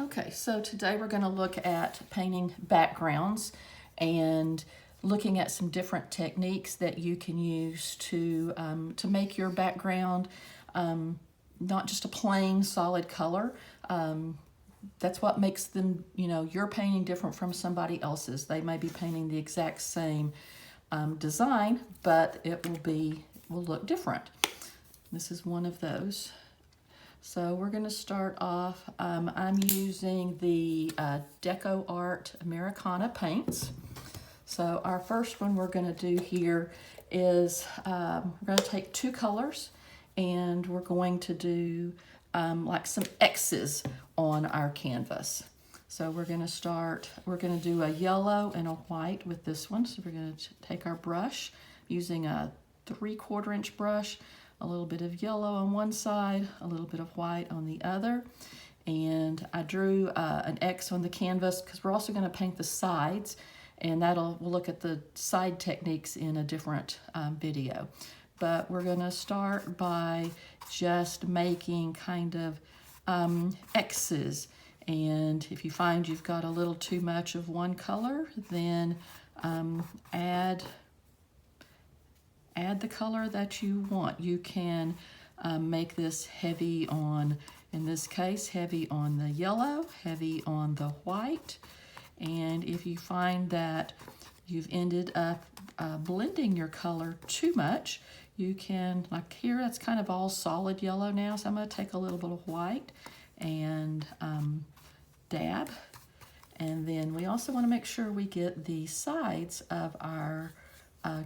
Okay, so today we're going to look at painting backgrounds and looking at some different techniques that you can use to make your background not just a plain solid color. That's what makes them, your painting different from somebody else's. They may be painting the exact same design, but it will look different. This is one of those. So we're going to start off, I'm using the Deco Art Americana paints. So our first one we're going to do here is we're going to take two colors and we're going to do like some X's on our canvas. So we're going to do a yellow and a white with this one. So we're going to take our brush using a 3/4 inch brush, a little bit of yellow on one side, a little bit of white on the other. And I drew an X on the canvas because we're also going to paint the sides, and we'll look at the side techniques in a different video. But we're going to start by just making kind of X's. And if you find you've got a little too much of one color, then add the color that you want. You can make this heavy on, in this case, heavy on the yellow, heavy on the white. And if you find that you've ended up blending your color too much, you can, like here, that's kind of all solid yellow now, so I'm going to take a little bit of white and dab. And then we also want to make sure we get the sides of our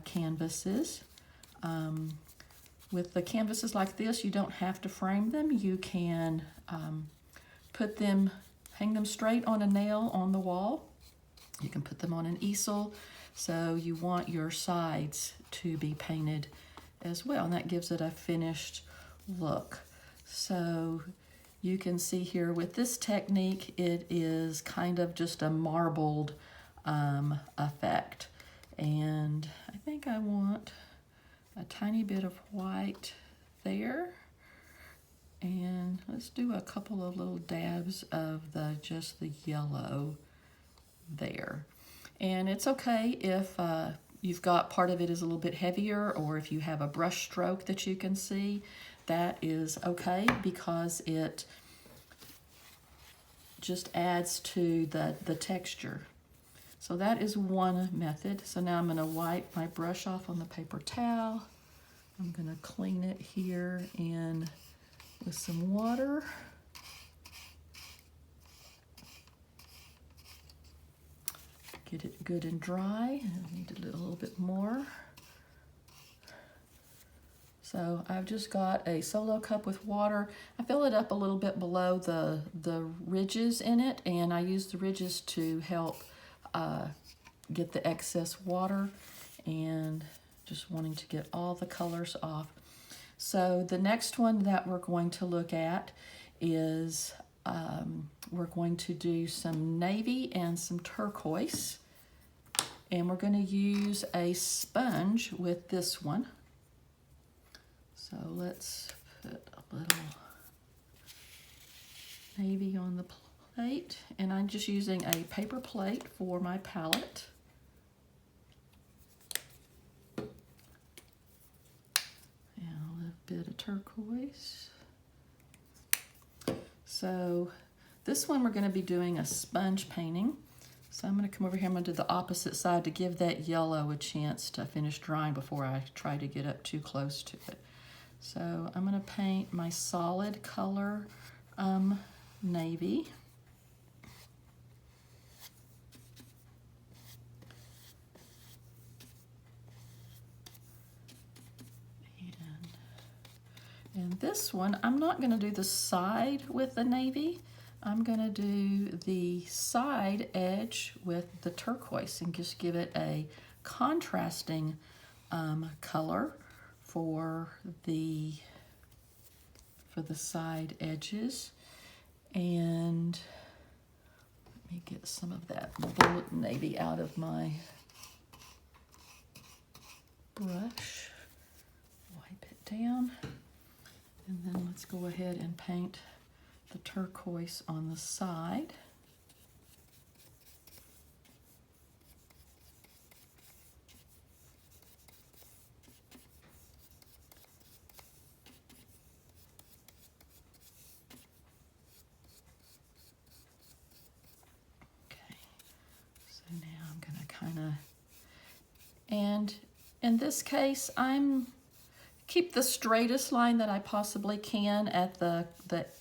canvases. With the canvases like this, you don't have to frame them. You can hang them straight on a nail on the wall. You can put them on an easel. So you want your sides to be painted as well, and that gives it a finished look. So you can see here with this technique, it is kind of just a marbled effect. And I think I want a tiny bit of white there. And let's do a couple of little dabs of just the yellow there. And it's okay if you've got part of it is a little bit heavier, or if you have a brush stroke that you can see, that is okay because it just adds to the texture. So that is one method. So now I'm going to wipe my brush off on the paper towel. I'm going to clean it here in with some water. Get it good and dry. I need a little bit more. So I've just got a Solo cup with water. I fill it up a little bit below the ridges in it, and I use the ridges to help get the excess water, and just wanting to get all the colors off. So the next one that we're going to look at is we're going to do some navy and some turquoise, and we're going to use a sponge with this one. So let's put a little navy on the plate, and I'm just using a paper plate for my palette. And a little bit of turquoise. So this one we're going to be doing a sponge painting. So I'm going to come over here, I'm going to do the opposite side to give that yellow a chance to finish drying before I try to get up too close to it. So I'm going to paint my solid color navy. And this one, I'm not going to do the side with the navy. I'm going to do the side edge with the turquoise and just give it a contrasting color for the side edges. And let me get some of that bullet navy out of my brush. Wipe it down. And then let's go ahead and paint the turquoise on the side. So now I'm going to kind of, and in this case, I'm keep the straightest line that I possibly can at the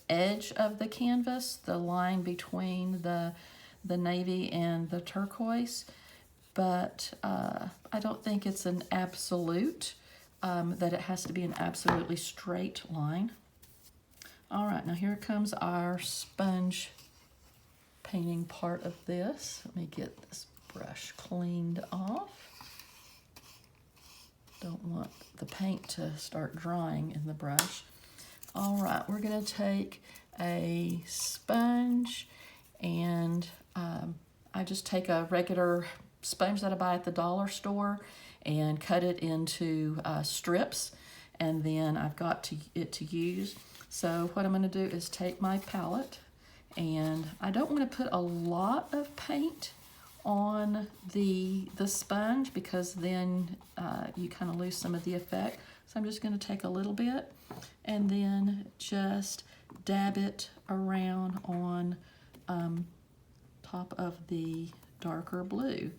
edge of the canvas, the line between the navy and the turquoise, but I don't think it's an absolute, that it has to be an absolutely straight line. All right, now here comes our sponge painting part of this. Let me get this brush cleaned off. Don't want the paint to start drying in the brush. All right, we're gonna take a sponge, and I just take a regular sponge that I buy at the dollar store and cut it into strips, and then I've got it to use. So what I'm gonna do is take my palette, and I don't want to put a lot of paint on the sponge, because then you kind of lose some of the effect. So I'm just going to take a little bit and then just dab it around on top of the darker blue.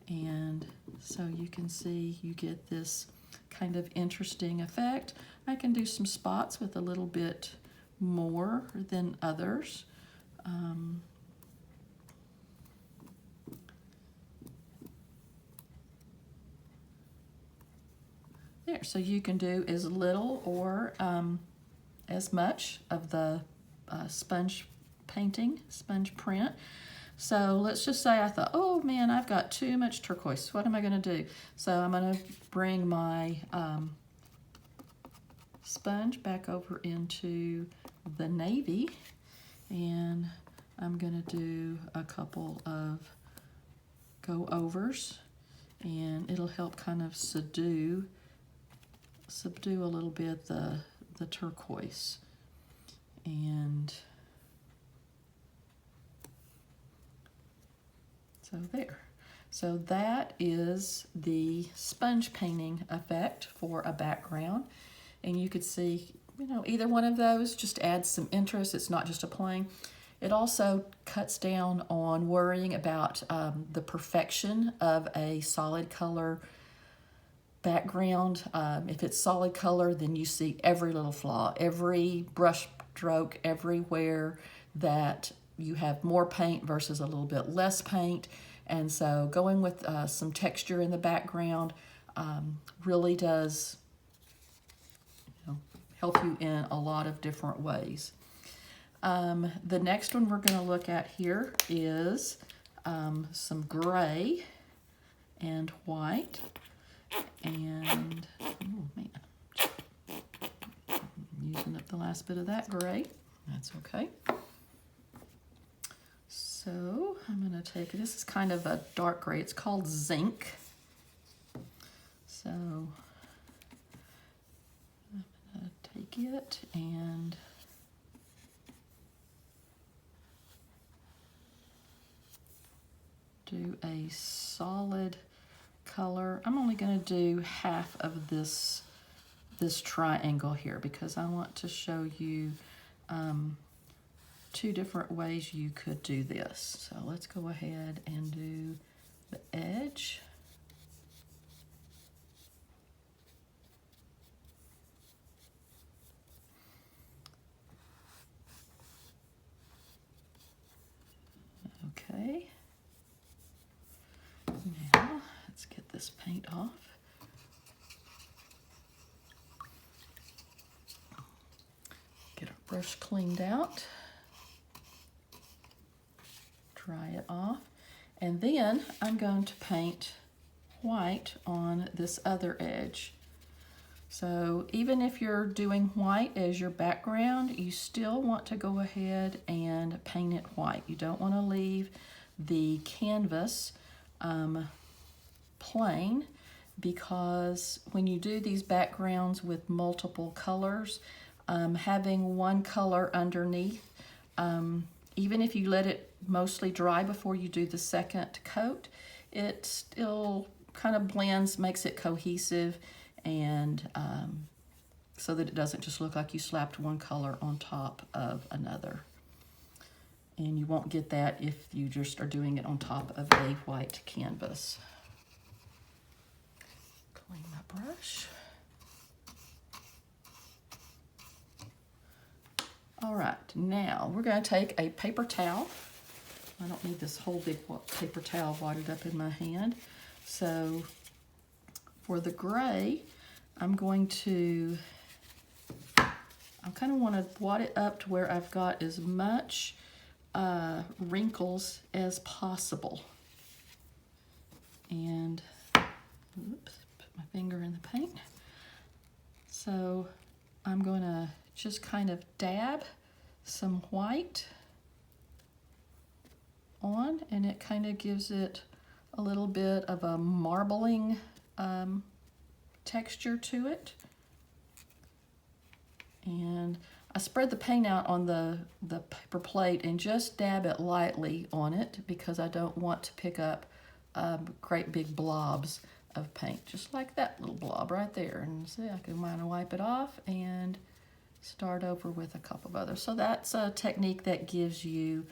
And so you can see you get this kind of interesting effect. I can do some spots with a little bit more than others. There, so you can do as little or as much of the sponge painting, sponge print. So let's just say I thought, oh man, I've got too much turquoise. What am I going to do? So I'm going to bring my sponge back over into the navy, and I'm going to do a couple of go-overs, and it'll help kind of subdue a little bit the turquoise. And so there. So that is the sponge painting effect for a background. And you could see, you know, either one of those just adds some interest. It's not just a plain. It also cuts down on worrying about the perfection of a solid color background. If it's solid color, then you see every little flaw, every brush stroke, everywhere that you have more paint versus a little bit less paint. And so going with some texture in the background really does, you know, help you in a lot of different ways. The next one we're going to look at here is some gray and white. And, oh man, I'm using up the last bit of that gray. That's okay. So I'm going to take, this is kind of a dark gray. It's called zinc. So I'm going to take it and do a solid color. I'm only going to do half of this triangle here, because I want to show you two different ways you could do this. So let's go ahead and do the edge. Okay. Now let's get this paint off. Get our brush cleaned out. Dry it off. And then I'm going to paint white on this other edge. So even if you're doing white as your background, you still want to go ahead and paint it white. You don't want to leave the canvas plain, because when you do these backgrounds with multiple colors, having one color underneath Even if you let it mostly dry before you do the second coat, it still kind of blends, makes it cohesive, and so that it doesn't just look like you slapped one color on top of another. And you won't get that if you just are doing it on top of a white canvas. Clean my brush. All right, now we're going to take a paper towel. I don't need this whole big paper towel wadded up in my hand. So for the gray, I'm kind of want to wad it up to where I've got as much wrinkles as possible. And, oops, put my finger in the paint. So I'm going to just kind of dab some white on, and it kind of gives it a little bit of a marbling texture to it. And I spread the paint out on the paper plate and just dab it lightly on it because I don't want to pick up great big blobs of paint, just like that little blob right there. And see, I can kind of wipe it off and start over with a couple of others. So that's a technique that gives you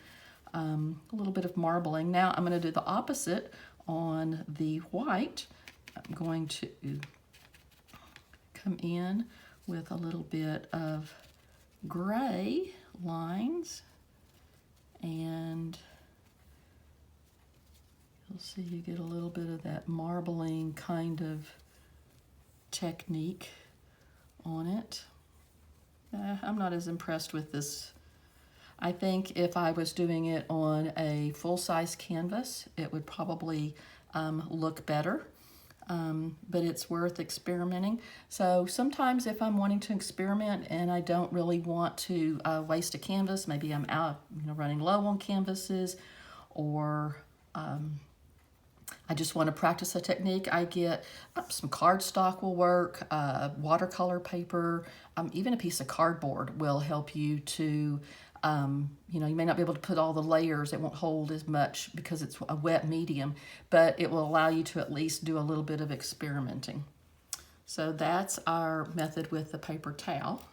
a little bit of marbling. Now I'm going to do the opposite on the white. I'm going to come in with a little bit of gray lines, and you'll see you get a little bit of that marbling kind of technique on it. I'm not as impressed with this. I think if I was doing it on a full-size canvas, it would probably look better. But it's worth experimenting. So sometimes if I'm wanting to experiment and I don't really want to waste a canvas, maybe I'm out, running low on canvases, or I just want to practice a technique, I get some cardstock will work, watercolor paper, even a piece of cardboard will help you to, you may not be able to put all the layers, it won't hold as much because it's a wet medium, but it will allow you to at least do a little bit of experimenting. So that's our method with the paper towel.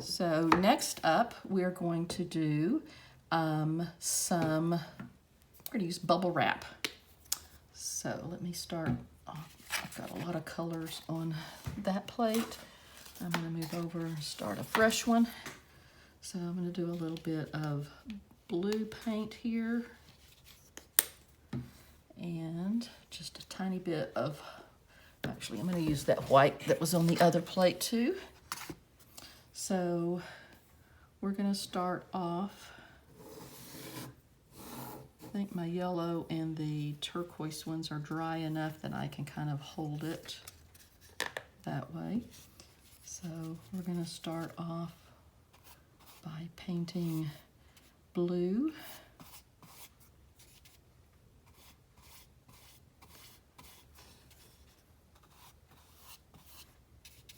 So next up, we're going to do we're going to use bubble wrap. So let me start off. I've got a lot of colors on that plate. I'm going to move over and start a fresh one. So I'm going to do a little bit of blue paint here and just a tiny bit of, actually I'm going to use that white that was on the other plate too. So we're going to start off, I think my yellow and the turquoise ones are dry enough that I can kind of hold it that way. So we're going to start off by painting blue.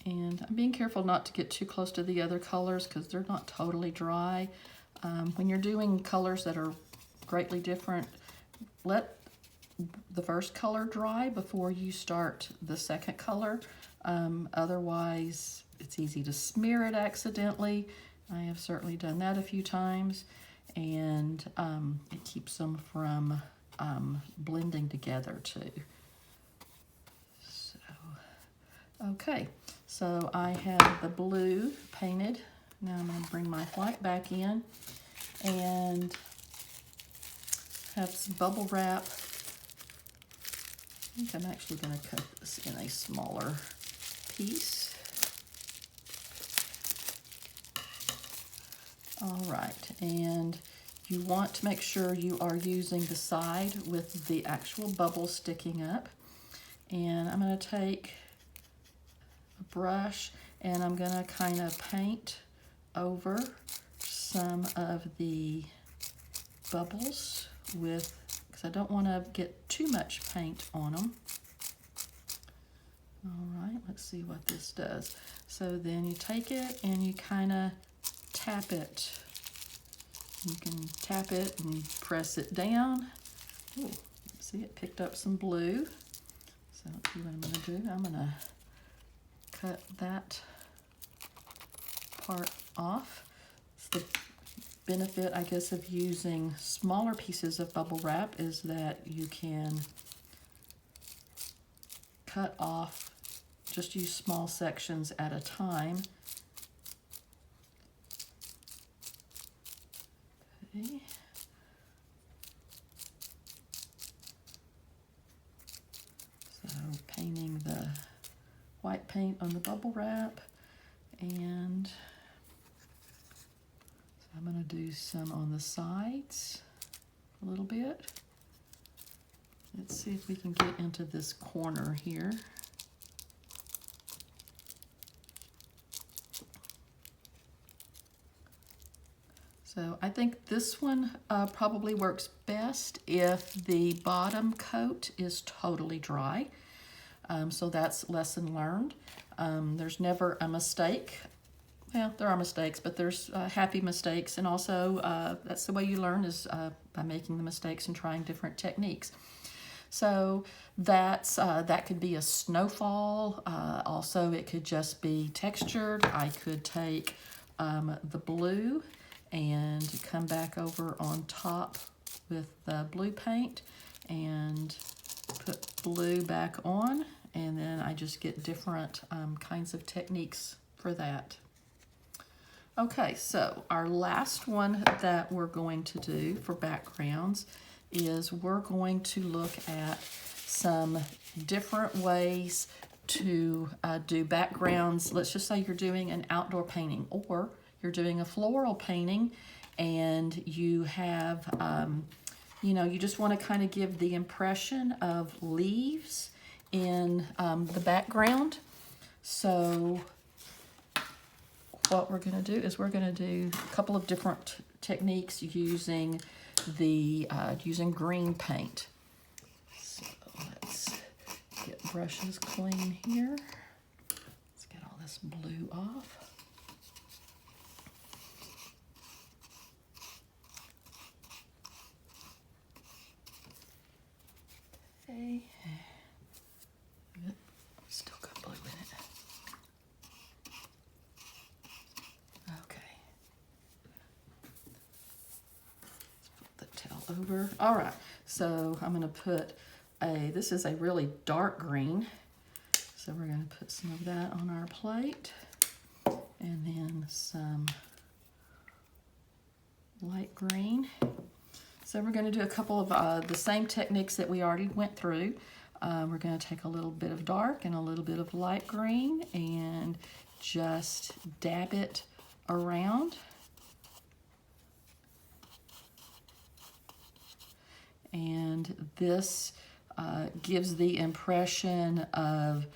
And I'm being careful not to get too close to the other colors because they're not totally dry. When you're doing colors that are greatly different, let the first color dry before you start the second color. Otherwise, it's easy to smear it accidentally. I have certainly done that a few times, and it keeps them from blending together too. So, okay, so I have the blue painted. Now I'm going to bring my white back in and have some bubble wrap. I think I'm actually going to cut this in a smaller piece. All right, and you want to make sure you are using the side with the actual bubbles sticking up. And I'm going to take a brush and I'm going to kind of paint over some of the bubbles with, because I don't want to get too much paint on them. All right, let's see what this does. So then you take it and you kind of tap it You can tap it and press it down. Ooh, see, it picked up some blue. So let's see what I'm gonna do. I'm gonna cut that part off. It's the benefit, I guess, of using smaller pieces of bubble wrap is that you can cut off, just use small sections at a time. Okay. So painting the white paint on the bubble wrap, and so I'm going to do some on the sides a little bit. Let's see if we can get into this corner here. So I think this one probably works best if the bottom coat is totally dry. So that's lesson learned. There's never a mistake. Well, there are mistakes, but there's happy mistakes. And also that's the way you learn, is by making the mistakes and trying different techniques. So that's that could be a snowfall. Also, it could just be textured. I could take the blue and come back over on top with the blue paint and put blue back on, and then I just get different kinds of techniques for that. Okay, so our last one that we're going to do for backgrounds is we're going to look at some different ways to do backgrounds. Let's just say you're doing an outdoor painting, or you're doing a floral painting, and you have, you know, you just want to kind of give the impression of leaves in the background. So what we're going to do is we're going to do a couple of different techniques using the using green paint. So let's get brushes clean here. Let's get all this blue off. Okay. Still got blue in it. Okay. Let's put the towel over. All right. So I'm going to put this is a really dark green. So we're going to put some of that on our plate. And then some light green. So we're going to do a couple of the same techniques that we already went through. We're going to take a little bit of dark and a little bit of light green and just dab it around. And this gives the impression of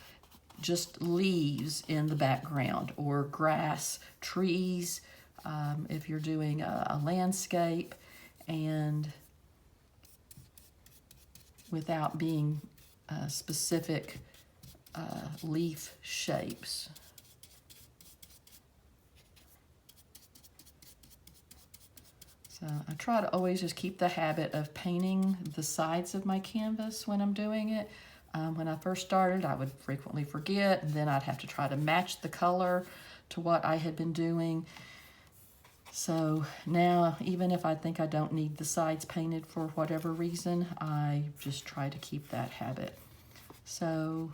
just leaves in the background, or grass, trees, if you're doing a landscape, and without being specific leaf shapes. So I try to always just keep the habit of painting the sides of my canvas when I'm doing it. When I first started, I would frequently forget, and then I'd have to try to match the color to what I had been doing. So now, even if I think I don't need the sides painted for whatever reason, I just try to keep that habit. So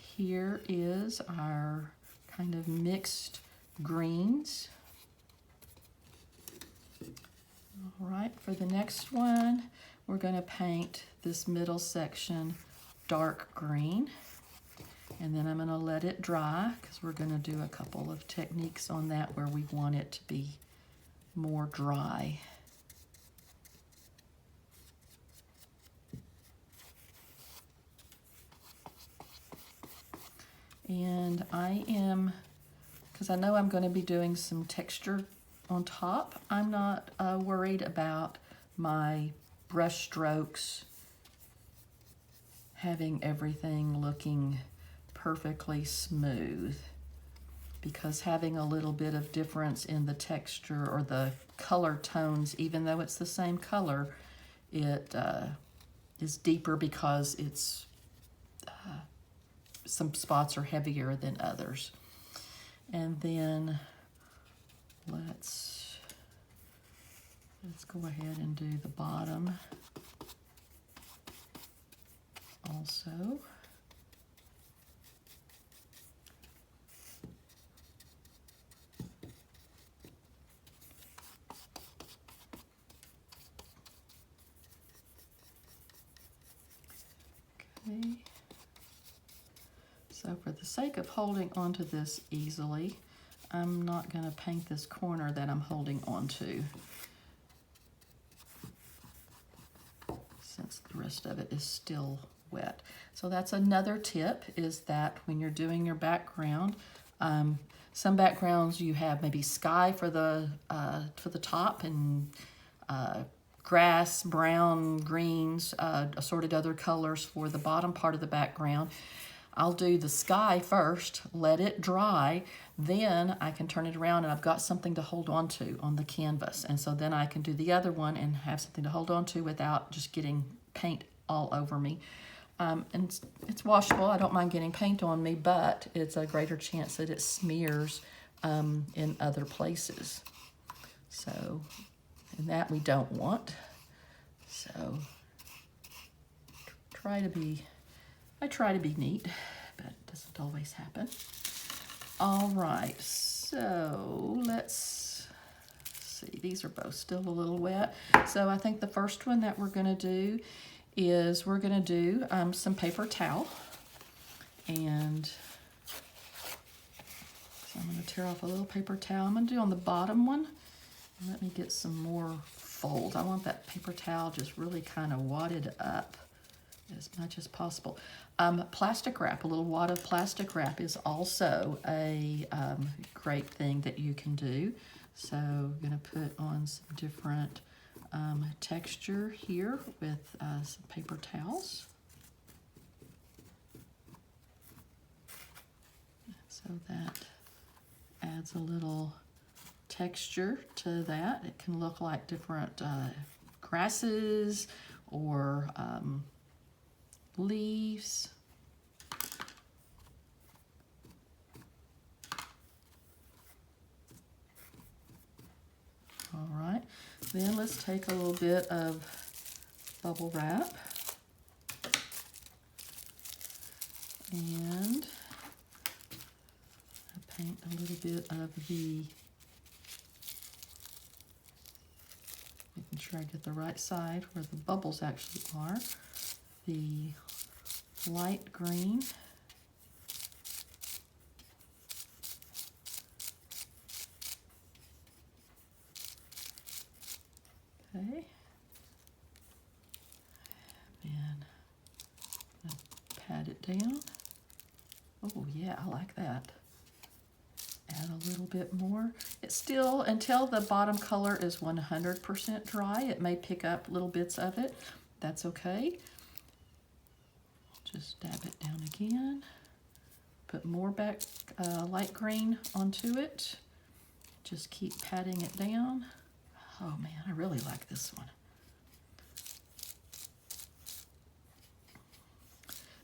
here is our kind of mixed greens. All right, for the next one, we're going to paint this middle section dark green. And then I'm going to let it dry, because we're going to do a couple of techniques on that where we want it to be more dry. And I am, because I know I'm going to be doing some texture on top, I'm not worried about my brush strokes having everything looking perfectly smooth. because having a little bit of difference in the texture or the color tones, even though it's the same color, it is deeper because it's some spots are heavier than others. And then let's go ahead and do the bottom also. Okay. So for the sake of holding onto this easily, I'm not going to paint this corner that I'm holding onto, since the rest of it is still wet. So that's another tip, is that when you're doing your background, some backgrounds you have maybe sky for the top, and grass, brown, greens, assorted other colors for the bottom part of the background. I'll do the sky first, let it dry, then I can turn it around and I've got something to hold on to on the canvas. And so then I can do the other one and have something to hold on to without just getting paint all over me. And it's washable. I don't mind getting paint on me, but it's a greater chance that it smears in other places. So, and that we don't want. So I try to be neat, but it doesn't always happen. All right, so let's see. These are both still a little wet. So I think the first one that we're gonna do is we're gonna do some paper towel. And so I'm gonna tear off a little paper towel. I'm gonna do on the bottom one. Let me get some more fold. I want that paper towel just really kind of wadded up as much as possible. Plastic wrap, a little wad of plastic wrap is also a great thing that you can do. So I'm gonna put on some different texture here with some paper towels. So that adds a little texture to that. It can look like different grasses or leaves. All right, then let's take a little bit of bubble wrap and I paint a little bit of the, making sure I get the right side where the bubbles actually are, the light green. Okay. And I'll pat it down. Oh yeah, I like that. Add a little bit more. It's still, until the bottom color is 100% dry, it may pick up little bits of it. That's okay. Just dab it down again. Put more back light green onto it. Just keep patting it down. Oh man, I really like this one.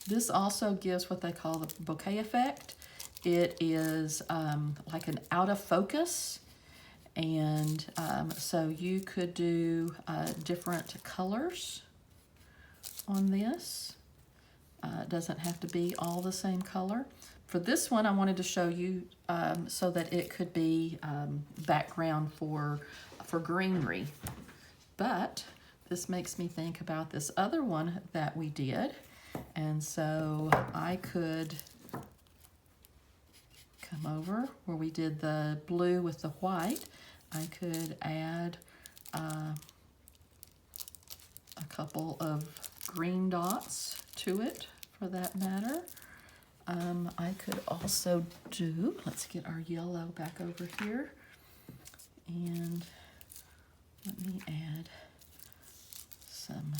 This also gives what they call the bokeh effect. It is like an out of focus, and so you could do different colors on this. It doesn't have to be all the same color. For this one, I wanted to show you so that it could be background for greenery. But this makes me think about this other one that we did. And so I could come over where we did the blue with the white. I could add a couple of green dots to it, for that matter. I could also do, let's get our yellow back over here, and let me add some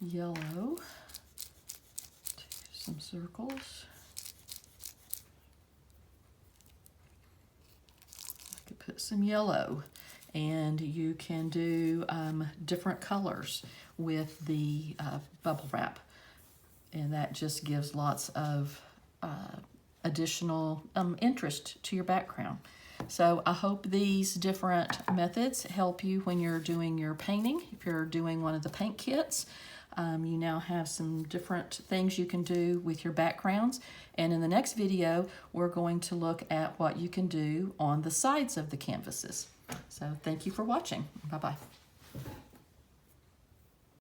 yellow to some circles. some yellow, and you can do different colors with the bubble wrap. And that just gives lots of additional interest to your background. So I hope these different methods help you when you're doing your painting. If you're doing one of the paint kits, you now have some different things you can do with your backgrounds. And in the next video, we're going to look at what you can do on the sides of the canvases. So thank you for watching. Bye-bye.